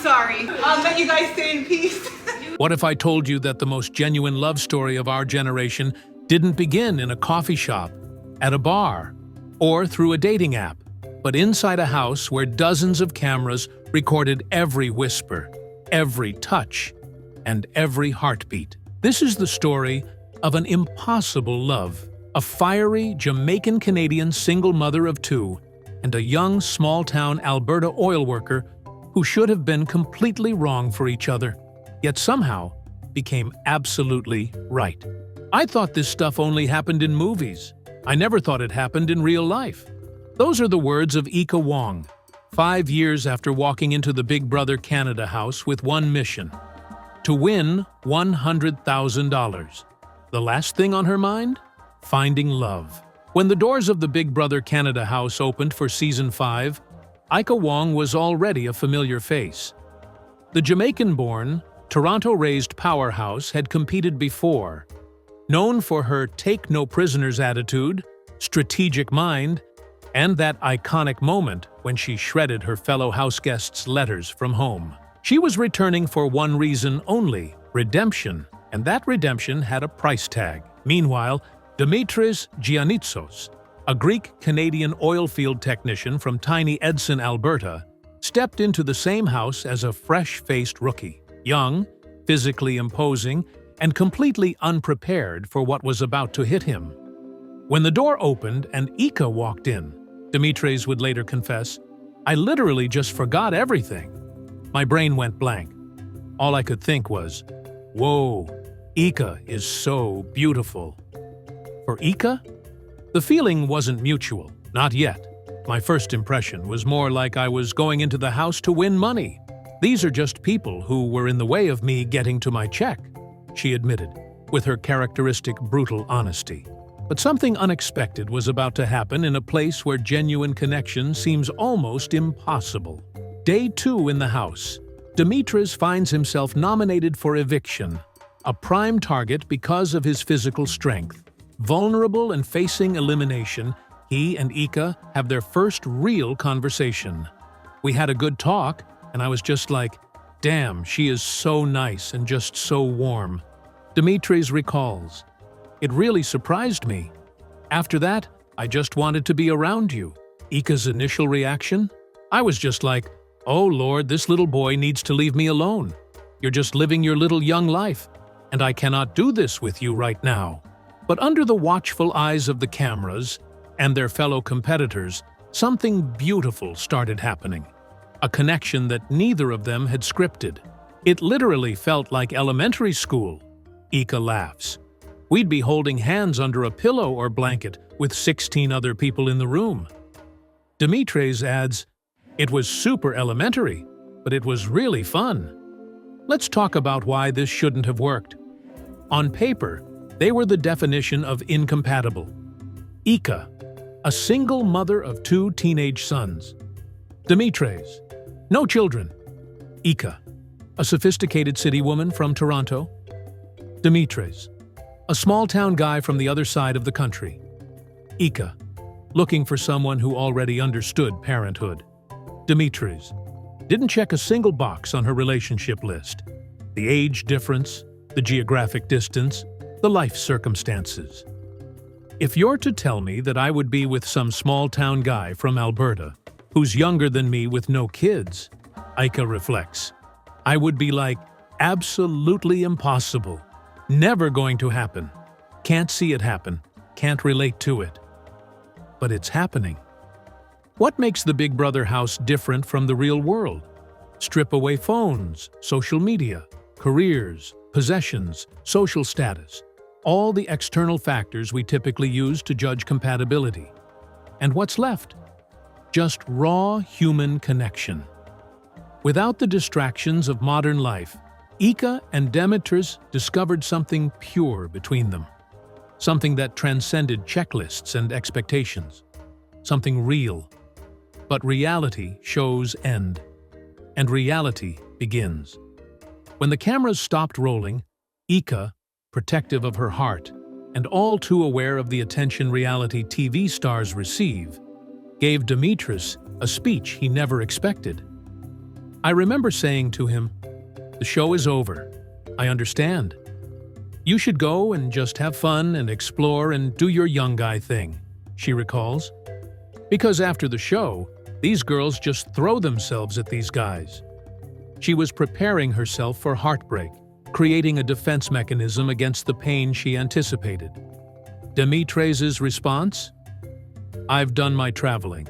sorry. I'll let you guys stay in peace. What if I told you that the most genuine love story of our generation didn't begin in a coffee shop, at a bar, or through a dating app, but inside a house where dozens of cameras recorded every whisper, every touch, and every heartbeat? This is the story of an impossible love, a fiery Jamaican-Canadian single mother of two, and a young small-town Alberta oil worker who should have been completely wrong for each other, yet somehow became absolutely right. I thought this stuff only happened in movies. I never thought it happened in real life. Those are the words of Ika Wong, 5 years after walking into the Big Brother Canada house with one mission: to win $100,000. The last thing on her mind? Finding love. When the doors of the Big Brother Canada house opened for Season 5, Ika Wong was already a familiar face. The Jamaican-born, Toronto-raised powerhouse had competed before. Known for her take-no-prisoners attitude, strategic mind, and that iconic moment when she shredded her fellow houseguests' letters from home. She was returning for one reason only: redemption, and that redemption had a price tag. Meanwhile, Dimitris Giannitsos, a Greek-Canadian oilfield technician from tiny Edson, Alberta, stepped into the same house as a fresh-faced rookie, young, physically imposing, and completely unprepared for what was about to hit him. When the door opened and Ika walked in, Dimitris would later confess, "I literally just forgot everything. My brain went blank. All I could think was, whoa, Ika is so beautiful." For Ika, the feeling wasn't mutual, not yet. My first impression was more like I was going into the house to win money. "These are just people who were in the way of me getting to my check," she admitted, with her characteristic brutal honesty. But something unexpected was about to happen in a place where genuine connection seems almost impossible. Day 2 in the house, Dimitris finds himself nominated for eviction, a prime target because of his physical strength. Vulnerable and facing elimination, he and Ika have their first real conversation. "We had a good talk, and I was just like, damn, she is so nice and just so warm," Dimitris recalls. "It really surprised me. After that, I just wanted to be around you." Ika's initial reaction? "I was just like, oh Lord, this little boy needs to leave me alone. You're just living your little young life, and I cannot do this with you right now." But under the watchful eyes of the cameras and their fellow competitors, something beautiful started happening. A connection that neither of them had scripted. It literally felt like elementary school. Ika laughs. "We'd be holding hands under a pillow or blanket with 16 other people in the room." Dimitris adds, "It was super elementary, but it was really fun." Let's talk about why this shouldn't have worked. On paper, they were the definition of incompatible. Ika, a single mother of 2 teenage sons. Dimitris, no children. Ika, a sophisticated city woman from Toronto. Dimitris, a small-town guy from the other side of the country. Ika, looking for someone who already understood parenthood. Dimitris didn't check a single box on her relationship list. The age difference, the geographic distance, the life circumstances. If you're to tell me that I would be with some small-town guy from Alberta who's younger than me with no kids, Ika reflects, I would be like, absolutely impossible. Never going to happen. Can't see it happen. Can't relate to it. But it's happening. What makes the Big Brother house different from the real world? Strip away phones, social media, careers, possessions, social status, all the external factors we typically use to judge compatibility. And what's left? Just raw human connection. Without the distractions of modern life, Ika and Dimitris discovered something pure between them. Something that transcended checklists and expectations. Something real. But reality shows end. And reality begins. When the cameras stopped rolling, Ika, protective of her heart, and all too aware of the attention reality TV stars receive, gave Dimitris a speech he never expected. I remember saying to him, "The show is over. I understand. You should go and just have fun and explore and do your young guy thing," she recalls. Because after the show, these girls just throw themselves at these guys. She was preparing herself for heartbreak, creating a defense mechanism against the pain she anticipated. Dimitres's response? "I've done my traveling.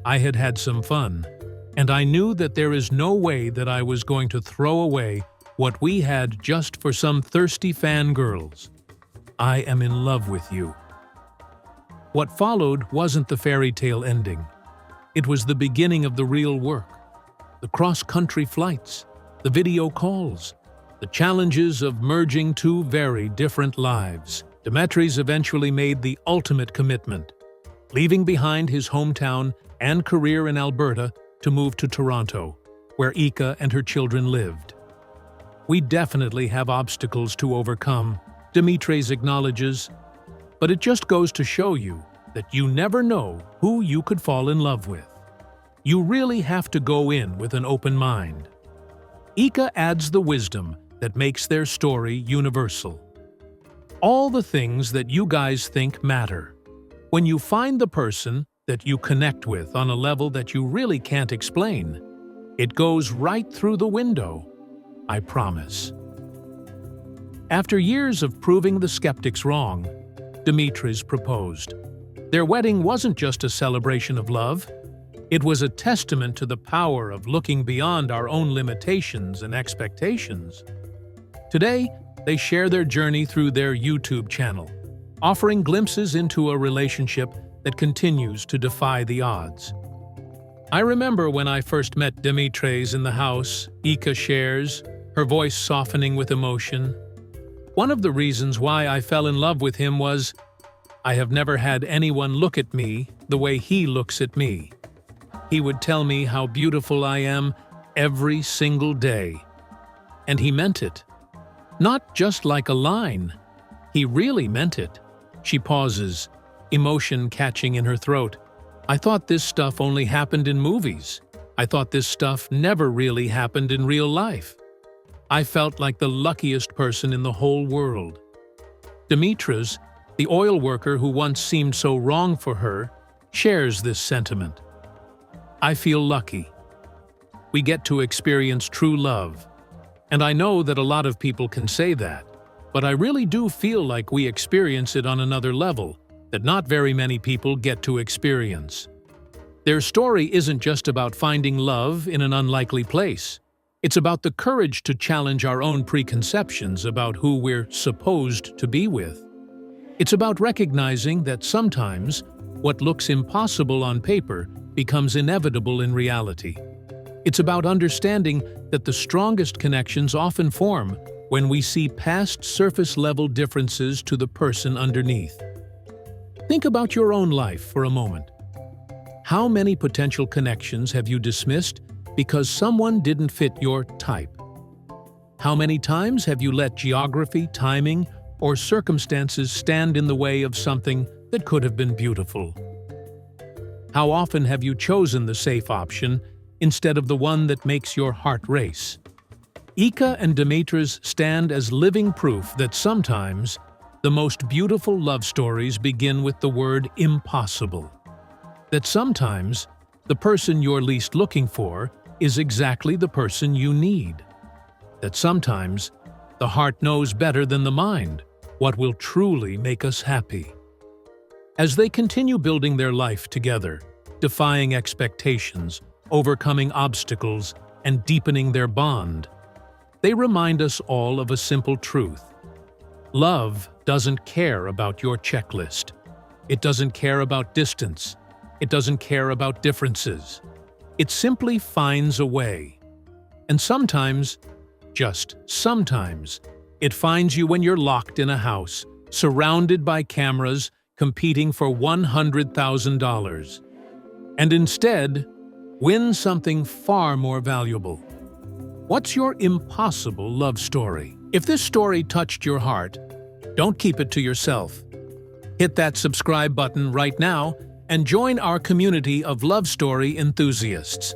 I had had some fun, and I knew that there is no way that I was going to throw away what we had just for some thirsty fangirls. I am in love with you." What followed wasn't the fairy tale ending. It was the beginning of the real work. The cross-country flights, the video calls, the challenges of merging two very different lives. Dimitris eventually made the ultimate commitment, leaving behind his hometown and career in Alberta to move to Toronto, where Ika and her children lived. "We definitely have obstacles to overcome," Dimitris acknowledges, "but it just goes to show you that you never know who you could fall in love with. You really have to go in with an open mind." Ika adds the wisdom that makes their story universal. All the things that you guys think matter. When you find the person that you connect with on a level that you really can't explain, it goes right through the window. I promise. After years of proving the skeptics wrong, Dimitris proposed. Their wedding wasn't just a celebration of love. It was a testament to the power of looking beyond our own limitations and expectations. Today, they share their journey through their YouTube channel, offering glimpses into a relationship that continues to defy the odds. "I remember when I first met Dimitris in the house," Ika shares, her voice softening with emotion. "One of the reasons why I fell in love with him was I have never had anyone look at me the way he looks at me. He would tell me how beautiful I am every single day. And he meant it. Not just like a line. He really meant it." She pauses, emotion catching in her throat. "I thought this stuff only happened in movies. I thought this stuff never really happened in real life. I felt like the luckiest person in the whole world." Dimitris, the oil worker who once seemed so wrong for her, shares this sentiment. "I feel lucky. We get to experience true love. And I know that a lot of people can say that, but I really do feel like we experience it on another level that not very many people get to experience." Their story isn't just about finding love in an unlikely place. It's about the courage to challenge our own preconceptions about who we're supposed to be with. It's about recognizing that sometimes what looks impossible on paper becomes inevitable in reality. It's about understanding that the strongest connections often form when we see past surface-level differences to the person underneath. Think about your own life for a moment. How many potential connections have you dismissed because someone didn't fit your type? How many times have you let geography, timing, or circumstances stand in the way of something that could have been beautiful? How often have you chosen the safe option instead of the one that makes your heart race? Ika and Dimitris stand as living proof that sometimes the most beautiful love stories begin with the word impossible. That sometimes the person you're least looking for is exactly the person you need. That sometimes the heart knows better than the mind what will truly make us happy. As they continue building their life together, defying expectations, overcoming obstacles, and deepening their bond, they remind us all of a simple truth. Love doesn't care about your checklist. It doesn't care about distance. It doesn't care about differences. It simply finds a way. And sometimes, just sometimes, it finds you when you're locked in a house, surrounded by cameras, competing for $100,000. And instead, win something far more valuable. What's your impossible love story? If this story touched your heart, don't keep it to yourself. Hit that subscribe button right now and join our community of love story enthusiasts.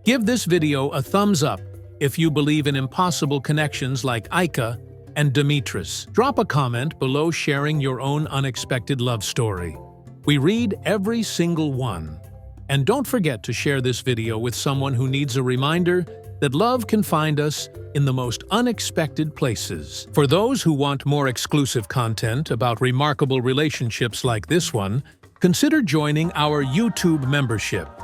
Give this video a thumbs up if you believe in impossible connections like Ica and Demetris. Drop a comment below sharing your own unexpected love story. We read every single one. And don't forget to share this video with someone who needs a reminder that love can find us in the most unexpected places. For those who want more exclusive content about remarkable relationships like this one, consider joining our YouTube membership.